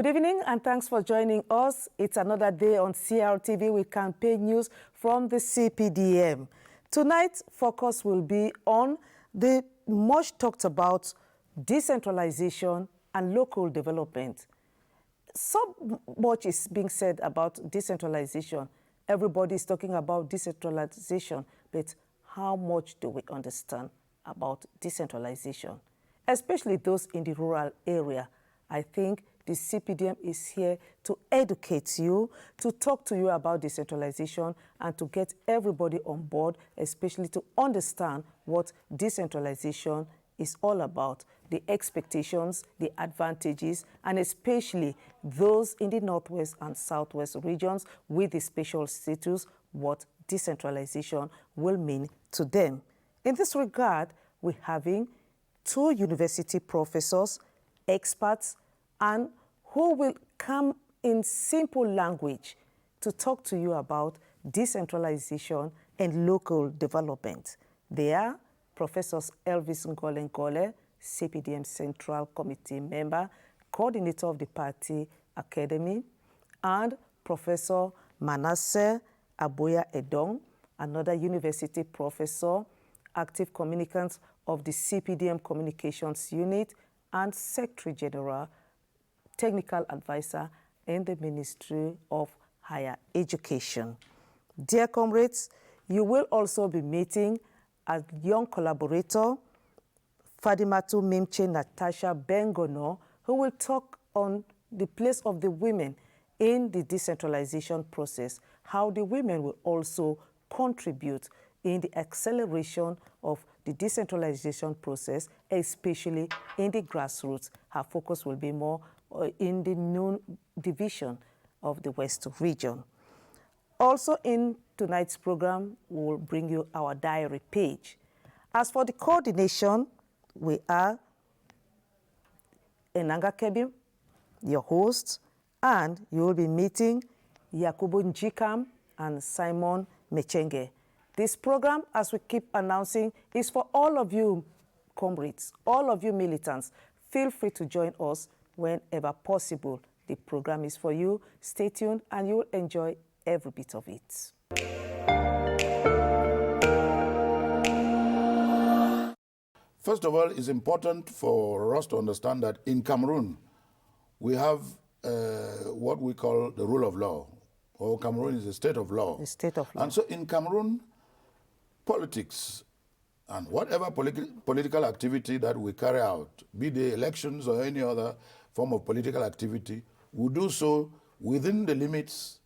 Good evening and thanks for joining us. It's another day on CRTV with campaign news from the CPDM. Tonight's focus will be on the much talked about decentralization and local development. So much is being said about decentralization. Everybody is talking about decentralization, but how much do we understand about decentralization? Especially those in the rural area. I think the CPDM is here to educate you, to talk to you about decentralization, and to get everybody on board, especially to understand what decentralization is all about, the expectations, the advantages, and especially those in the Northwest and Southwest regions with the special status, what decentralization will mean to them. In this regard, we're having two university professors, experts, and who will come in simple language to talk to you about decentralization and local development. They are Professors Elvis Ngole, CPDM Central Committee member, coordinator of the party academy, and Professor Manasseh Aboya Edong, another university professor, active communicant of the CPDM Communications Unit, and Secretary General, technical advisor in the Ministry of Higher Education. Dear comrades, you will also be meeting a young collaborator, Fadimatu Mimche Natasha Bengono, who will talk on the place of the women in the decentralization process, how the women will also contribute in the acceleration of the decentralization process, especially in the grassroots. Her focus will be more in the noon division of the West region. Also in tonight's program, we will bring you our diary page. As for the coordination, we are Enanga Kebim, your host, and you will be meeting Yakubu Njikam and Simon Mechenge. This program, as we keep announcing, is for all of you comrades, all of you militants. Feel free to join us whenever possible. The program is for you. Stay tuned and you will enjoy every bit of it. First of all, it's important for us to understand that in Cameroon, we have what we call the rule of law, or Cameroon is a state of law. The state of law. And so in Cameroon, politics and whatever political activity that we carry out, be they elections or any other form of political activity, we do so within the limits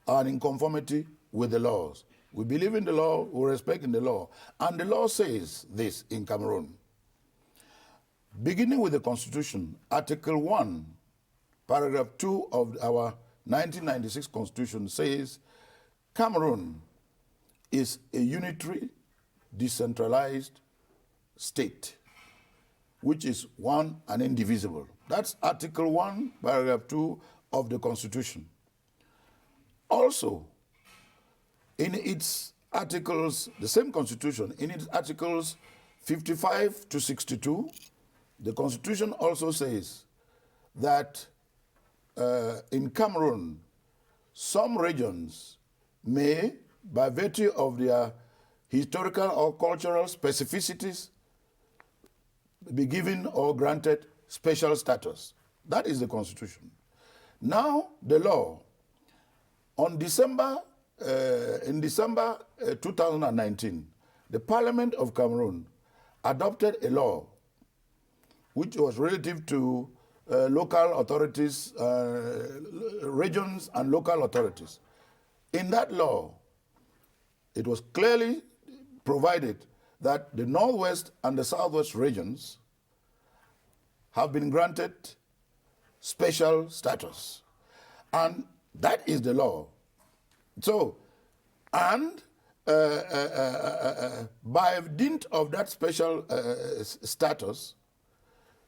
and in conformity with the laws. We believe in the law, we respect in the law. And the law says this in Cameroon. Beginning with the Constitution, Article 1, Paragraph 2 of our 1996 Constitution says, Cameroon is a unitary, decentralized state, which is one and indivisible. That's Article 1, Paragraph 2 of the Constitution. Also, in its articles, the same Constitution, in its articles 55 to 62, the Constitution also says that in Cameroon, some regions may, by virtue of their historical or cultural specificities, be given or granted special status. That is the Constitution. Now, the law. In December 2019, the Parliament of Cameroon adopted a law which was relative to local authorities, regions and local authorities. In that law, it was clearly provided that the Northwest and the Southwest regions have been granted special status. And that is the law. So, and by dint of that special status,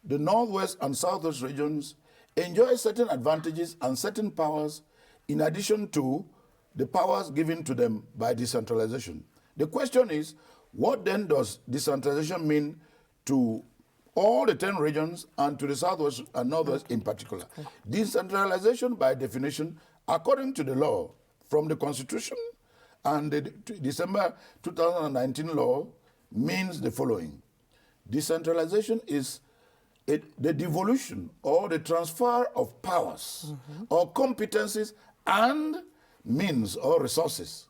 the Northwest and Southwest regions enjoy certain advantages and certain powers in addition to the powers given to them by decentralization. The question is, what then does decentralization mean to all the 10 regions and to the southwest and northwest in particular. Decentralization by definition, according to the law from the Constitution and the December 2019 law, means the following. Decentralization is the devolution or the transfer of powers or competencies and means or resources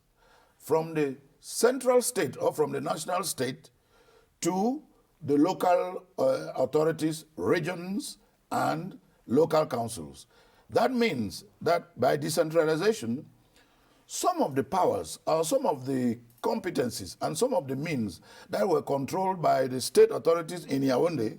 from the central state or from the national state to the local authorities, regions, and local councils. That means that by decentralization, some of the powers or some of the competencies and some of the means that were controlled by the state authorities in Yaoundé,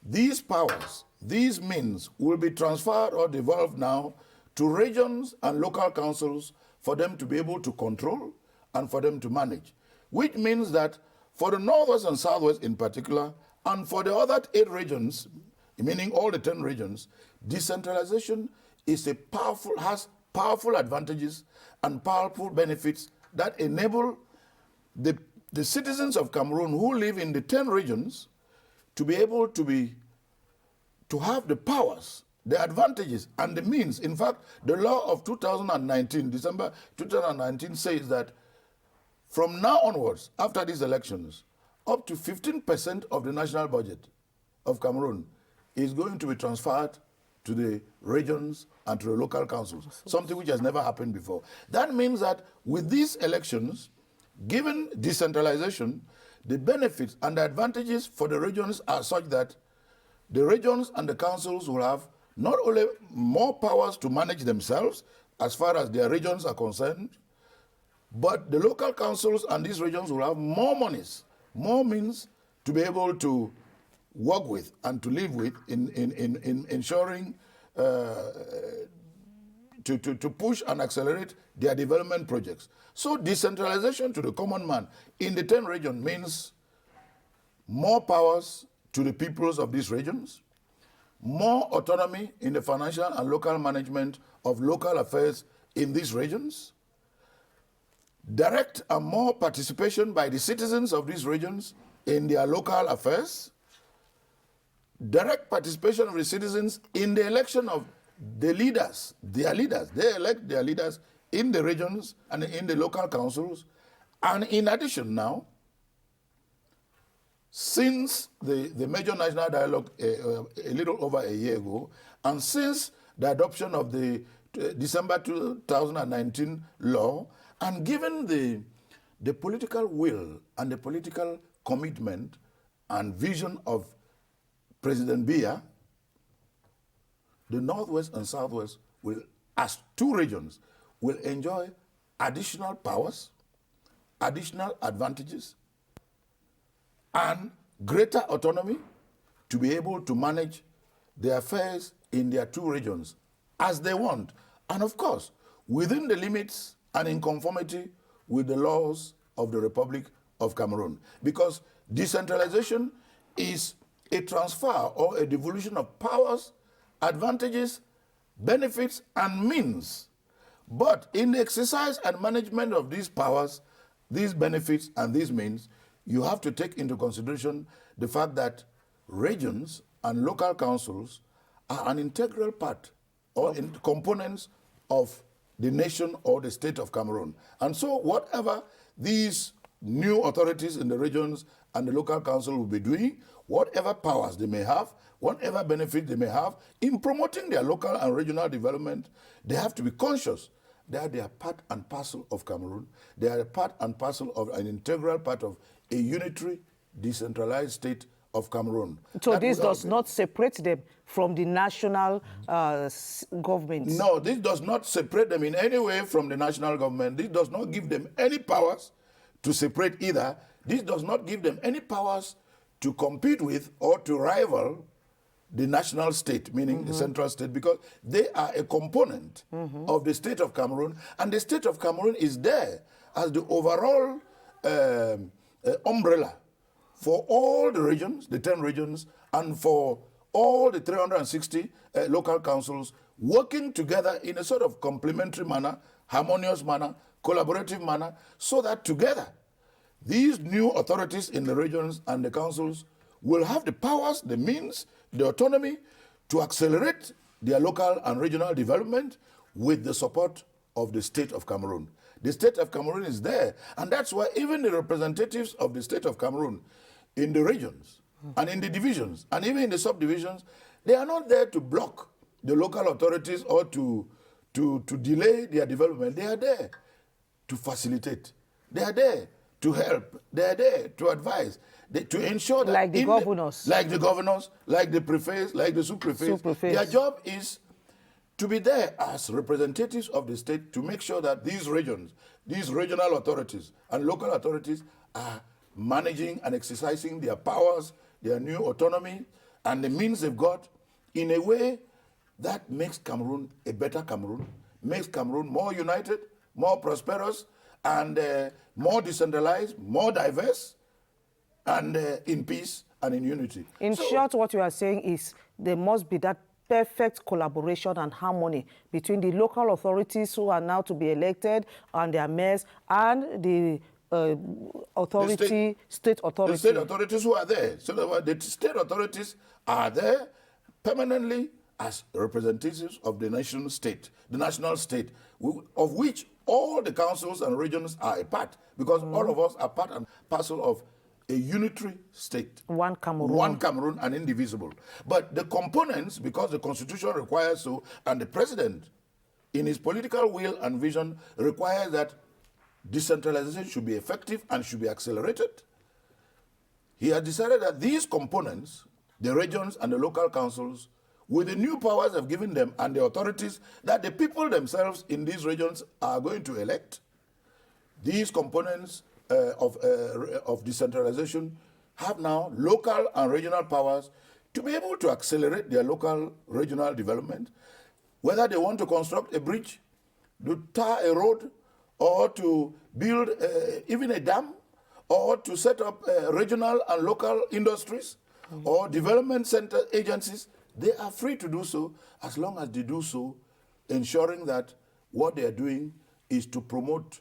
these powers, these means will be transferred or devolved now to regions and local councils for them to be able to control and for them to manage. Which means that for the northwest and southwest in particular, and for the other 8 regions, meaning all the 10 regions, decentralization is has powerful advantages and powerful benefits that enable the citizens of Cameroon who live in the 10 regions to be able to have the powers, the advantages, and the means. In fact, the law of 2019, December 2019, says that from now onwards, after these elections, up to 15% of the national budget of Cameroon is going to be transferred to the regions and to the local councils, something which has never happened before. That means that with these elections, given decentralization, the benefits and the advantages for the regions are such that the regions and the councils will have not only more powers to manage themselves as far as their regions are concerned, but the local councils and these regions will have more monies, more means to be able to work with and to live with in ensuring to push and accelerate their development projects. So decentralization to the common man in the 10 regions means more powers to the peoples of these regions, more autonomy in the financial and local management of local affairs in these regions, direct and more participation by the citizens of these regions in their local affairs, direct participation of the citizens in the election of the leaders, their leaders. They elect their leaders in the regions and in the local councils. And in addition now, since the major national dialogue a little over a year ago, and since the adoption of the December 2019 law, and given the political will and the political commitment and vision of President Biya, the Northwest and Southwest will, as 2 regions, will enjoy additional powers, additional advantages, and greater autonomy to be able to manage the affairs in their 2 regions as they want. And of course, within the limits and in conformity with the laws of the Republic of Cameroon. Because decentralization is a transfer or a devolution of powers, advantages, benefits, and means. But in the exercise and management of these powers, these benefits, and these means, you have to take into consideration the fact that regions and local councils are an integral part or components of the nation or the state of Cameroon. And so whatever these new authorities in the regions and the local council will be doing, whatever powers they may have, whatever benefit they may have, in promoting their local and regional development, they have to be conscious that they are part and parcel of Cameroon. They are a part and parcel of an integral part of a unitary, decentralized state of Cameroon. So that this does not separate them from the national government? No, this does not separate them in any way from the national government. This does not give them any powers to separate either. This does not give them any powers to compete with or to rival the national state, meaning the central state, because they are a component of the state of Cameroon, and the state of Cameroon is there as the overall umbrella for all the regions, the 10 regions, and for all the 360 local councils working together in a sort of complementary manner, harmonious manner, collaborative manner, so that together these new authorities in the regions and the councils will have the powers, the means, the autonomy to accelerate their local and regional development with the support of the state of Cameroon. The state of Cameroon is there, and that's why even the representatives of the state of Cameroon in the regions and in the divisions and even in the subdivisions, they are not there to block the local authorities or to delay their development. They are there to facilitate. They are there to help. They are there to advise, to ensure that... Like the governors. Like the governors, like the prefects, like the sous-prefects. Their job is to be there as representatives of the state to make sure that these regions, these regional authorities and local authorities are managing and exercising their powers, their new autonomy, and the means they've got in a way that makes Cameroon a better Cameroon, makes Cameroon more united, more prosperous, and more decentralized, more diverse, and in peace and in unity. In short, what you are saying is there must be that perfect collaboration and harmony between the local authorities who are now to be elected and their mayors and the state authority. The state authorities who are there. So the state authorities are there permanently as representatives of the national state, of which all the councils and regions are a part, because all of us are part and parcel of a unitary state. One Cameroon. One Cameroon and indivisible. But the components, because the Constitution requires so, and the president, in his political will and vision, requires that decentralization should be effective and should be accelerated. He has decided that these components, the regions and the local councils, with the new powers I've given them and the authorities that the people themselves in these regions are going to elect, these components of decentralization have now local and regional powers to be able to accelerate their local regional development, whether they want to construct a bridge, to tar a road, or to build even a dam, or to set up regional and local industries, or development center agencies. They are free to do so as long as they do so, ensuring that what they are doing is to promote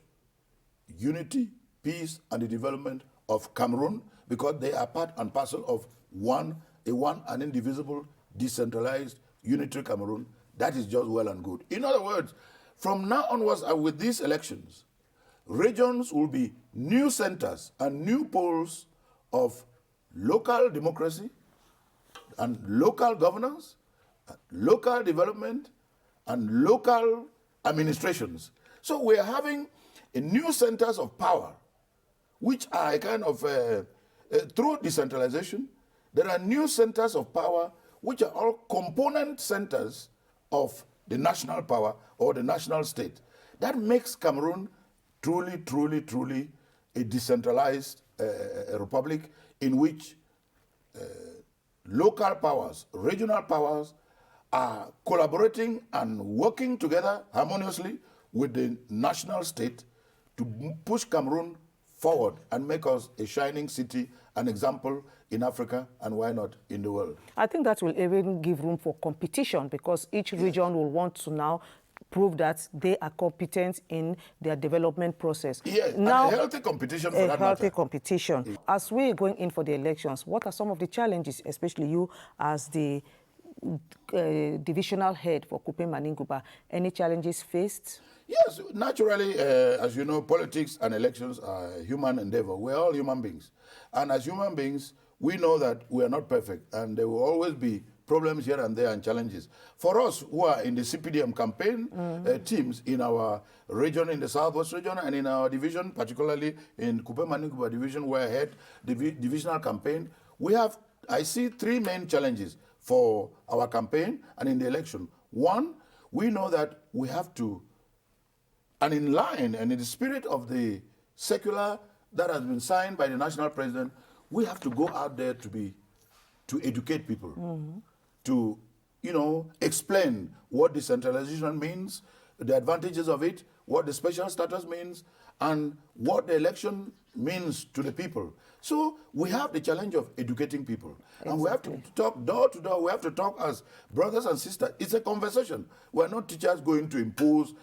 unity, peace, and the development of Cameroon, because they are part and parcel of one and indivisible, decentralized, unitary Cameroon. That is just well and good. In other words, from now onwards and with these elections, regions will be new centers and new poles of local democracy and local governance, local development, and local administrations. So we are having a new centers of power, which are a kind of, through decentralization, there are new centers of power, which are all component centers of the national power or the national state. That makes Cameroon truly, truly, truly a decentralized republic in which local powers, regional powers are collaborating and working together harmoniously with the national state to push Cameroon forward and make us a shining city, an example in Africa, and why not in the world. I think that will even give room for competition, because each region will want to now prove that they are competent in their development process. Yes, now, and a healthy competition for that matter. A healthy competition. Yeah. As we're going in for the elections, what are some of the challenges, especially you as the divisional head for Kupe Maninguba? Any challenges faced? Yes, naturally, as you know, politics and elections are a human endeavor. We're all human beings. And as human beings, we know that we are not perfect, and there will always be problems here and there and challenges. For us who are in the CPDM campaign teams in our region, in the Southwest region, and in our division, particularly in Kupe Maninguba division, where I head the divisional campaign, we have, I see, three main challenges for our campaign and in the election. One, we know that we have to, and in line and in the spirit of the circular that has been signed by the national president, we have to go out there to educate people, to, explain what decentralization means, the advantages of it, what the special status means, and what the election means to the people. So we have the challenge of educating people. Exactly. And we have to talk door to door. We have to talk as brothers and sisters. It's a conversation. We're not teachers going to impose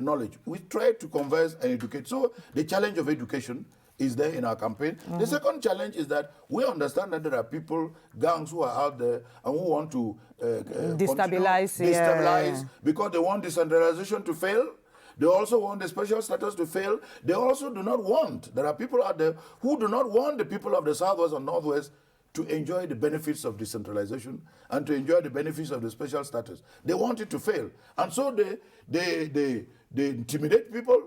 knowledge. We try to converse and educate. So the challenge of education is there in our campaign. The second challenge is that we understand that there are people, gangs who are out there and who want to destabilize because they want decentralization to fail. They also want the special status to fail. They also do not want, there are people out there who do not want the people of the Southwest and Northwest to enjoy the benefits of decentralization and to enjoy the benefits of the special status. They want it to fail. And so they intimidate people,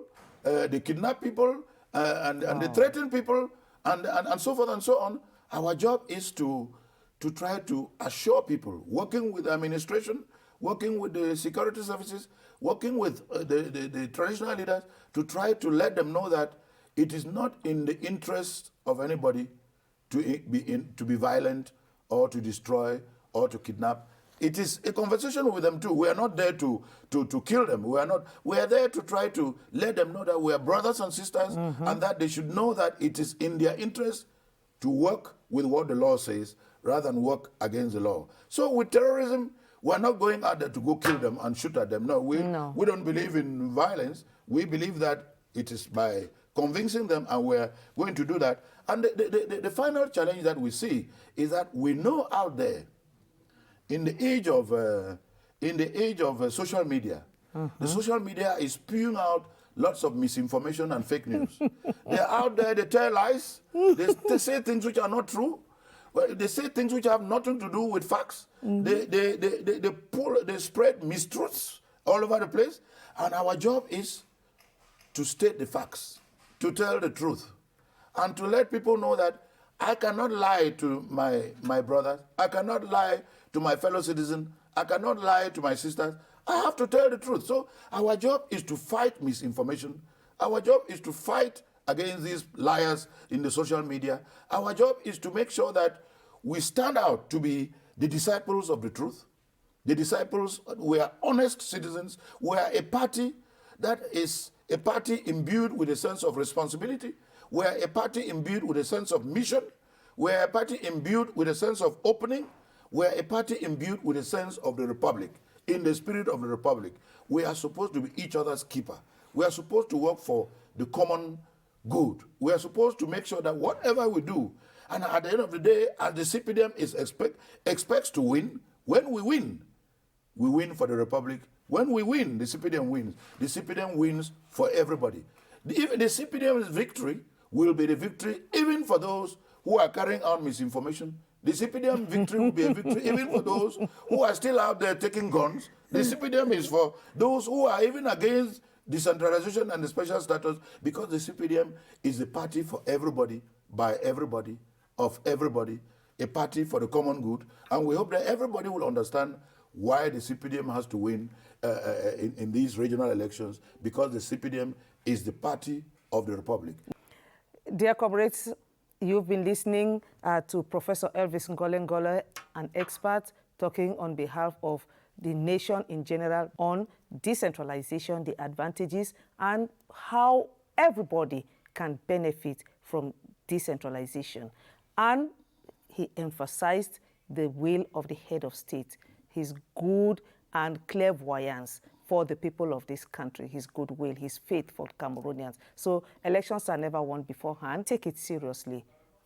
they kidnap people, and they threaten people, and so forth and so on. Our job is to try to assure people, working with the administration, working with the security services, working with the traditional leaders, to try to let them know that it is not in the interest of anybody to be violent or to destroy or to kidnap. It is a conversation with them too. We are not there to kill them. We are there to try to let them know that we are brothers and sisters, and that they should know that it is in their interest to work with what the law says rather than work against the law. So with terrorism, we're not going out there to go kill them and shoot at them. No, we don't believe in violence. We believe that it is by convincing them, and we're going to do that. And the final challenge that we see is that we know out there, in the age of social media, the social media is spewing out lots of misinformation and fake news. They're out there, they tell lies, they say things which are not true, they say things which have nothing to do with facts. They spread mistruths all over the place, and our job is to state the facts, to tell the truth, and to let people know that I cannot lie to my brothers, I cannot lie to my fellow citizens, I cannot lie to my sisters. I have to tell the truth. So our job is to fight misinformation. Our job is to fight against these liars in the social media. Our job is to make sure that we stand out to be the disciples of the truth. The disciples, we are honest citizens. We are a party that is a party imbued with a sense of responsibility. We are a party imbued with a sense of mission. We are a party imbued with a sense of opening. We are a party imbued with a sense of the republic. In the spirit of the republic, we are supposed to be each other's keeper. We are supposed to work for the common good. We are supposed to make sure that whatever we do, and at the end of the day, as the CPDM expects to win, when we win for the republic. When we win, the CPDM wins. The CPDM wins for everybody. Even the CPDM's victory will be the victory even for those who are carrying out misinformation. The CPDM victory will be a victory even for those who are still out there taking guns. The CPDM is for those who are even against decentralization and the special status, because the CPDM is the party for everybody, by everybody, of everybody, a party for the common good. And we hope that everybody will understand why the CPDM has to win in these regional elections, because the CPDM is the party of the republic. Dear comrades, you've been listening to Professor Elvis Ngole, an expert talking on behalf of the nation in general on decentralization, the advantages, and how everybody can benefit from decentralization. And he emphasized the will of the head of state, his good and clairvoyance for the people of this country, his goodwill, his faith for Cameroonians. So elections are never won beforehand. Take it seriously.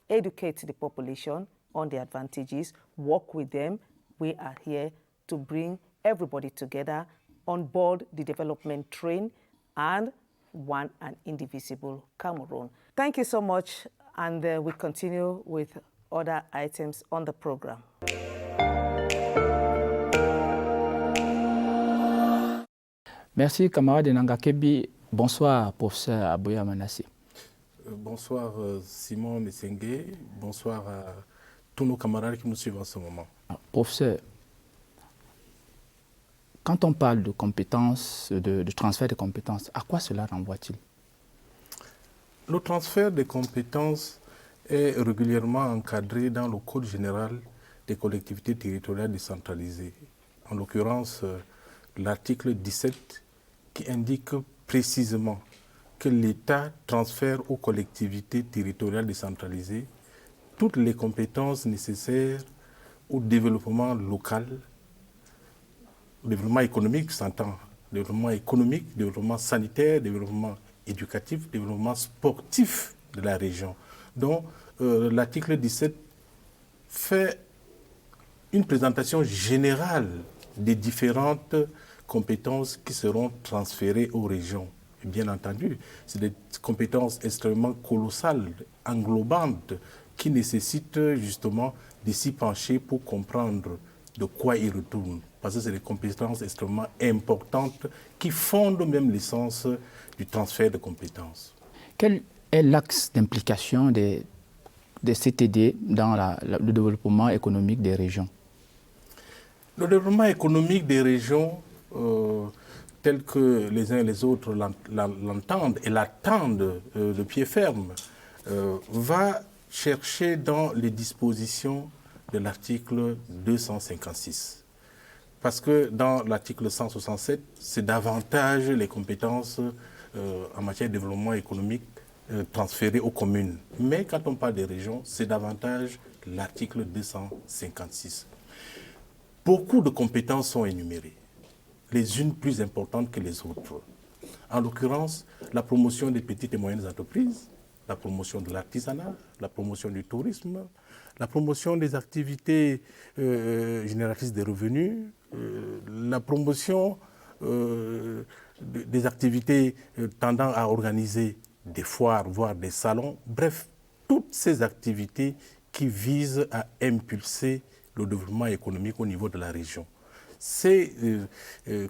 Educate the population on the advantages. Work with them. We are here to bring everybody together on board the development train and one and indivisible Cameroon. Thank you so much, and we continue with other items on the program. Merci, camarade Nangakebi. Bonsoir, professeur Aboya Manassé. Bonsoir, Simon Messengue. Bonsoir à tous nos camarades qui nous suivent en ce moment. Professeur, quand on parle de compétences, de transfert de compétences, à quoi cela renvoie-t-il? Le transfert de compétences est régulièrement encadré dans le Code général des collectivités territoriales décentralisées. En l'occurrence, l'article 17 qui indique précisément que l'État transfère aux collectivités territoriales décentralisées toutes les compétences nécessaires au développement local, au développement économique, s'entend, développement économique, développement sanitaire, développement éducatif, développement sportif de la région. Donc, l'article 17 fait une présentation générale des différentes compétences qui seront transférées aux régions. Et bien entendu, c'est des compétences extrêmement colossales, englobantes, qui nécessitent justement de s'y pencher pour comprendre de quoi ils retournent. Parce que c'est des compétences extrêmement importantes qui fondent même l'essence du transfert de compétences. Quel est l'axe d'implication des CTD dans le développement économique des régions? Le développement économique des régions, tel que les uns et les autres l'entendent et l'attendent de pied ferme, va chercher dans les dispositions de l'article 256. Parce que dans l'article 167, c'est davantage les compétences en matière de développement économique transférées aux communes. Mais quand on parle des régions, c'est davantage l'article 256. Beaucoup de compétences sont énumérées, les unes plus importantes que les autres. En l'occurrence, la promotion des petites et moyennes entreprises, la promotion de l'artisanat, la promotion du tourisme, la promotion des activités génératrices de revenus, la promotion des activités tendant à organiser des foires, voire des salons, bref, toutes ces activités qui visent à impulser le développement économique au niveau de la région. Ces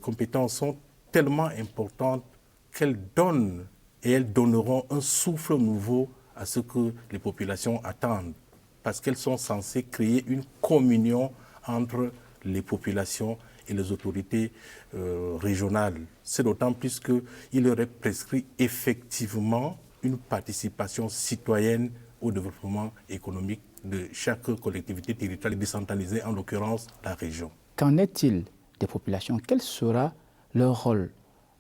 compétences sont tellement importantes qu'elles donnent et elles donneront un souffle nouveau à ce que les populations attendent, parce qu'elles sont censées créer une communion entre les populations et les autorités régionales. C'est d'autant plus qu'il aurait prescrit effectivement une participation citoyenne au développement économique de chaque collectivité territoriale décentralisée, en l'occurrence la région. Qu'en est-il des populations? Quel sera leur rôle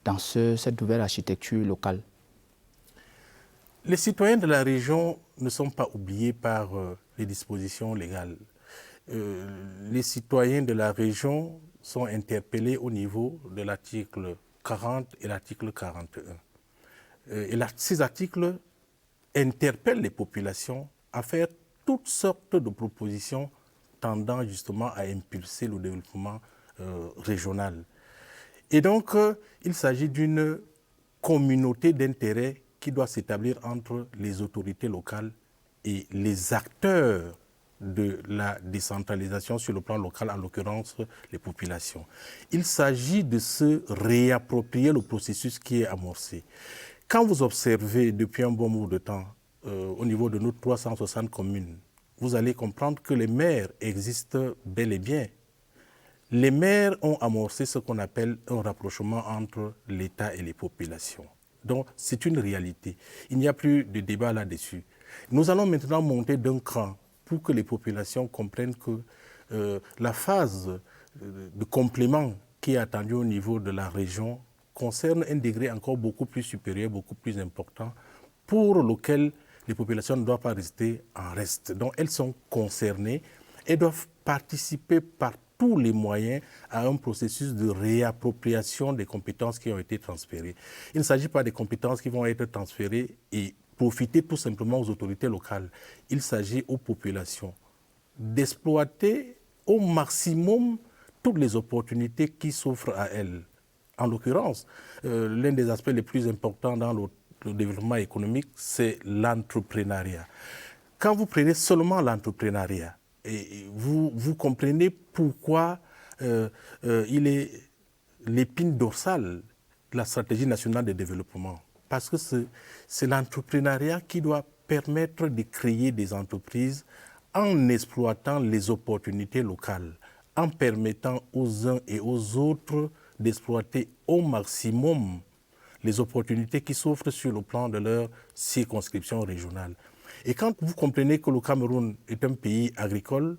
dans cette nouvelle architecture locale? Les citoyens de la région ne sont pas oubliés par les dispositions légales. Les citoyens de la région sont interpellés au niveau de l'article 40 et l'article 41. Ces articles interpellent les populations à faire toutes sortes de propositions tendant justement à impulser le développement régional. Et donc, il s'agit d'une communauté d'intérêt qui doit s'établir entre les autorités locales et les acteurs de la décentralisation sur le plan local, en l'occurrence les populations. Il s'agit de se réapproprier le processus qui est amorcé. Quand vous observez depuis un bon bout de temps, au niveau de nos 360 communes, vous allez comprendre que les maires existent bel et bien. Les maires ont amorcé ce qu'on appelle un rapprochement entre l'État et les populations. Donc, c'est une réalité. Il n'y a plus de débat là-dessus. Nous allons maintenant monter d'un cran pour que les populations comprennent que la phase de complément qui est attendue au niveau de la région concerne un degré encore beaucoup plus supérieur, beaucoup plus important, pour lequel les populations ne doivent pas rester en reste. Donc, elles sont concernées et doivent participer par tous les moyens à un processus de réappropriation des compétences qui ont été transférées. Il ne s'agit pas des compétences qui vont être transférées et profiter tout simplement aux autorités locales. Il s'agit aux populations d'exploiter au maximum toutes les opportunités qui s'offrent à elles. En l'occurrence, l'un des aspects les plus importants dans le développement économique, c'est l'entrepreneuriat. Quand vous prenez seulement l'entrepreneuriat, et vous comprenez pourquoi il est l'épine dorsale de la stratégie nationale de développement. Parce que c'est l'entrepreneuriat qui doit permettre de créer des entreprises en exploitant les opportunités locales, en permettant aux uns et aux autres d'exploiter au maximum les opportunités qui s'offrent sur le plan de leur circonscription régionale. Et quand vous comprenez que le Cameroun est un pays agricole,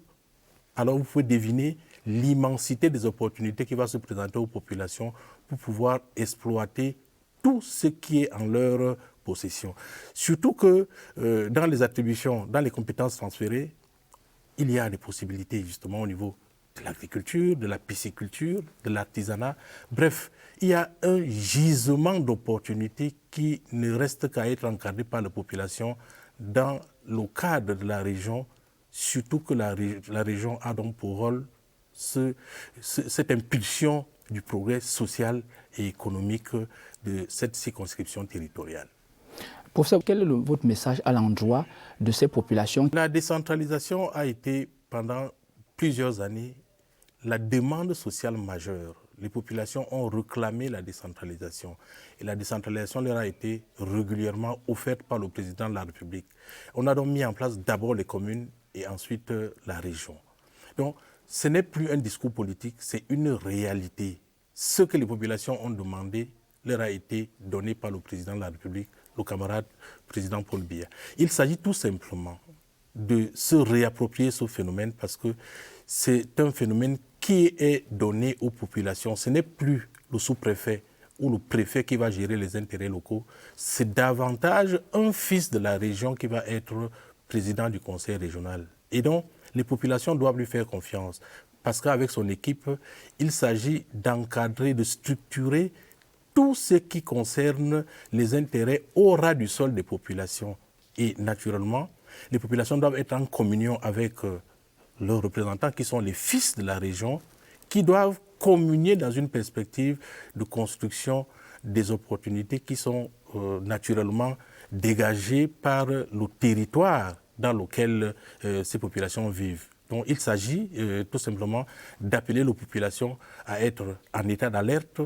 alors vous pouvez deviner l'immensité des opportunités qui va se présenter aux populations pour pouvoir exploiter tout ce qui est en leur possession. Surtout que dans les attributions, dans les compétences transférées, il y a des possibilités justement au niveau de l'agriculture, de la pisciculture, de l'artisanat. Bref, il y a un gisement d'opportunités qui ne reste qu'à être encadré par la population dans le cadre de la région, surtout que la région a donc pour rôle cette impulsion du progrès social et économique de cette circonscription territoriale. Professeur, quel est votre message à l'endroit de ces populations? La décentralisation a été pendant plusieurs années la demande sociale majeure. Les populations ont réclamé la décentralisation. Et la décentralisation leur a été régulièrement offerte par le président de la République. On a donc mis en place d'abord les communes et ensuite la région. Donc, ce n'est plus un discours politique, c'est une réalité. Ce que les populations ont demandé leur a été donné par le président de la République, le camarade président Paul Biya. Il s'agit tout simplement de se réapproprier ce phénomène parce que c'est un phénomène qui est donné aux populations. Ce n'est plus le sous-préfet ou le préfet qui va gérer les intérêts locaux, c'est davantage un fils de la région qui va être président du conseil régional. Et donc, les populations doivent lui faire confiance parce qu'avec son équipe, il s'agit d'encadrer, de structurer tout ce qui concerne les intérêts au ras du sol des populations. Et naturellement, les populations doivent être en communion avec leurs représentants qui sont les fils de la région, qui doivent communier dans une perspective de construction des opportunités qui sont naturellement dégagées par le territoire dans lequel ces populations vivent. Donc il s'agit tout simplement d'appeler les populations à être en état d'alerte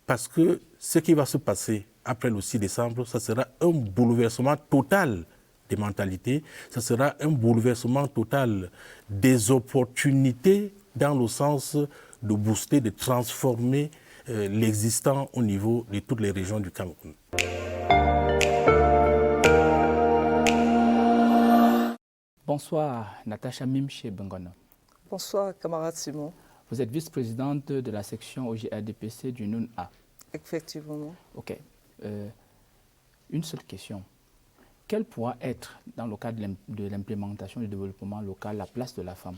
parce que ce qui va se passer après le 6 décembre, ça sera un bouleversement total des mentalités, ça sera un bouleversement total des opportunités dans le sens de booster, de transformer l'existant au niveau de toutes les régions du Cameroun. Bonsoir, Natacha Mimche Bengono. Bonsoir, camarade Simon. Vous êtes vice-présidente de la section OGRDPC du NUN-A. Effectivement. OK. Une seule question. Quelle pourra être, dans le cadre de l'implémentation du développement local, la place de la femme?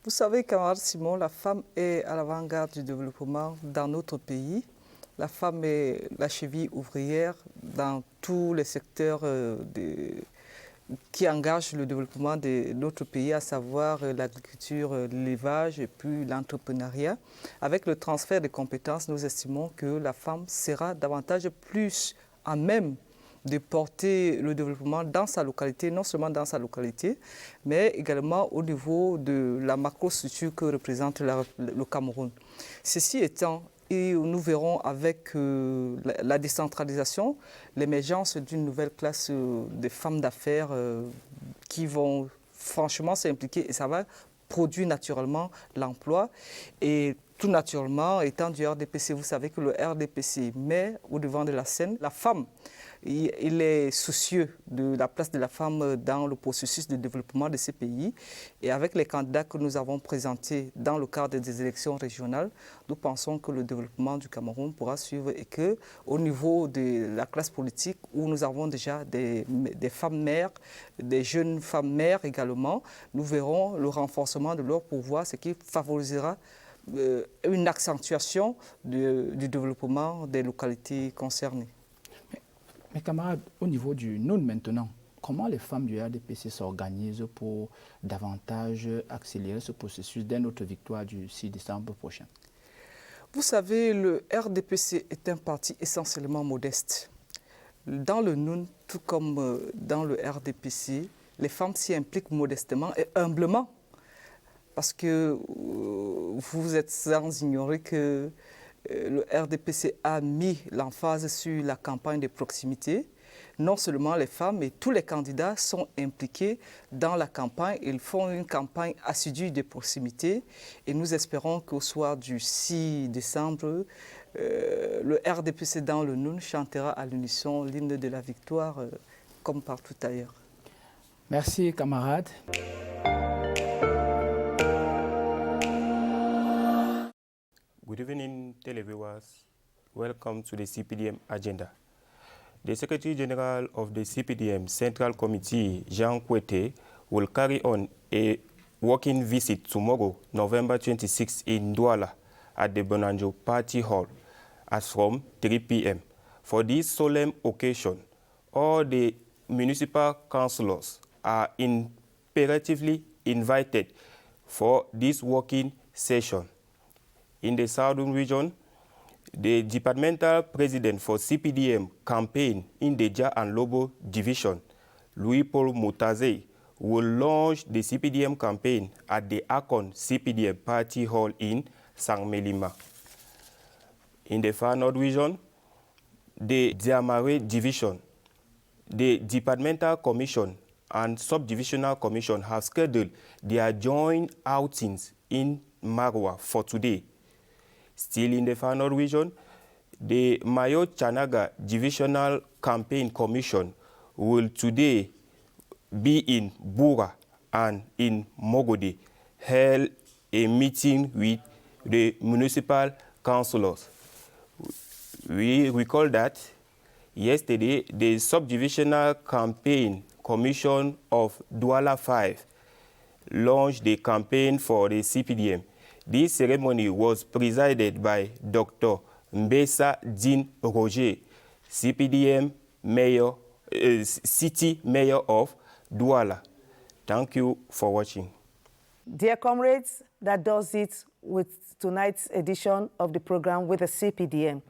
Vous savez, camarade Simon, la femme est à l'avant-garde du développement dans notre pays. La femme est la cheville ouvrière dans tous les secteurs qui engagent le développement de notre pays, à savoir l'agriculture, l'élevage et puis l'entrepreneuriat. Avec le transfert des compétences, nous estimons que la femme sera davantage plus à même de porter le développement dans sa localité, non seulement dans sa localité, mais également au niveau de la macrostructure que représente le Cameroun. Ceci étant, et nous verrons avec la décentralisation l'émergence d'une nouvelle classe de femmes d'affaires qui vont franchement s'impliquer et ça va produire naturellement l'emploi. Et tout naturellement, étant du RDPC, vous savez que le RDPC met au devant de la scène la femme. Il est soucieux de la place de la femme dans le processus de développement de ces pays. Et avec les candidats que nous avons présentés dans le cadre des élections régionales, nous pensons que le développement du Cameroun pourra suivre et qu'au niveau de la classe politique, où nous avons déjà des femmes mères, des jeunes femmes mères également, nous verrons le renforcement de leur pouvoir, ce qui favorisera une accentuation du développement des localités concernées. Mes camarades, au niveau du NUN maintenant, comment les femmes du RDPC s'organisent pour davantage accélérer ce processus dès notre victoire du 6 décembre prochain? Vous savez, le RDPC est un parti essentiellement modeste. Dans le NUN, tout comme dans le RDPC, les femmes s'y impliquent modestement et humblement. Parce que vous êtes sans ignorer que le RDPC a mis l'emphase sur la campagne de proximité. Non seulement les femmes, mais tous les candidats sont impliqués dans la campagne. Ils font une campagne assidue de proximité. Et nous espérons qu'au soir du 6 décembre, le RDPC dans le NUN chantera à l'unisson l'hymne de la victoire, comme partout ailleurs. Merci, camarades. Good evening, televiewers. Welcome to the CPDM agenda. The Secretary General of the CPDM Central Committee, Jean Kwete, will carry on a working visit tomorrow, November 26, in Douala at the Bonanjo Party Hall as from 3 p.m. For this solemn occasion, all the municipal councillors are imperatively invited for this working session. In the Southern region, the departmental president for CPDM campaign in the Ja and Lobo division, Louis-Paul Moutaze, will launch the CPDM campaign at the Akon CPDM Party Hall in Sangmelima. In the Far North region, the Diamare division, the departmental commission and subdivisional commission have scheduled their joint outings in Marwa for today. Still in the Far North region, the Mayo Chanaga Divisional Campaign Commission will today be in Bura and in Mogodi, held a meeting with the municipal councillors. We recall that yesterday, the Subdivisional Campaign Commission of Douala 5 launched the campaign for the CPDM. This ceremony was presided by Dr. Mbesa Jean Roger, CPDM Mayor, City Mayor of Douala. Thank you for watching. Dear comrades, that does it with tonight's edition of the program with the CPDM.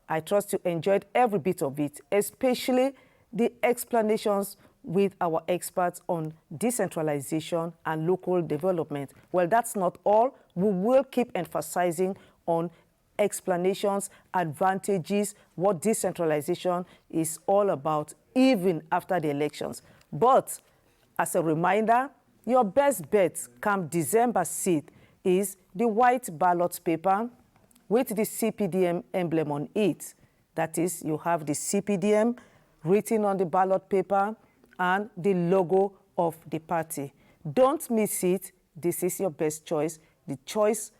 I trust you enjoyed every bit of it, especially the explanations with our experts on decentralization and local development. Well, that's not all. We will keep emphasizing on explanations, advantages, what decentralization is all about, even after the elections. But as a reminder, your best bet come December 6th is the white ballot paper with the CPDM emblem on it. That is, you have the CPDM written on the ballot paper and the logo of the party. Don't miss it. This is your best choice, the choice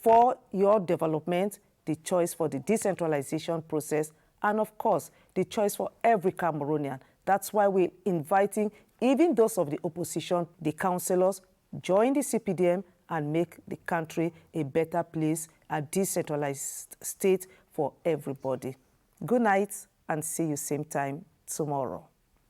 for your development, the choice for the decentralization process, and of course, the choice for every Cameroonian. That's why we're inviting even those of the opposition, the councillors, join the CPDM and make the country a better place, a decentralized state for everybody. Good night and see you same time tomorrow.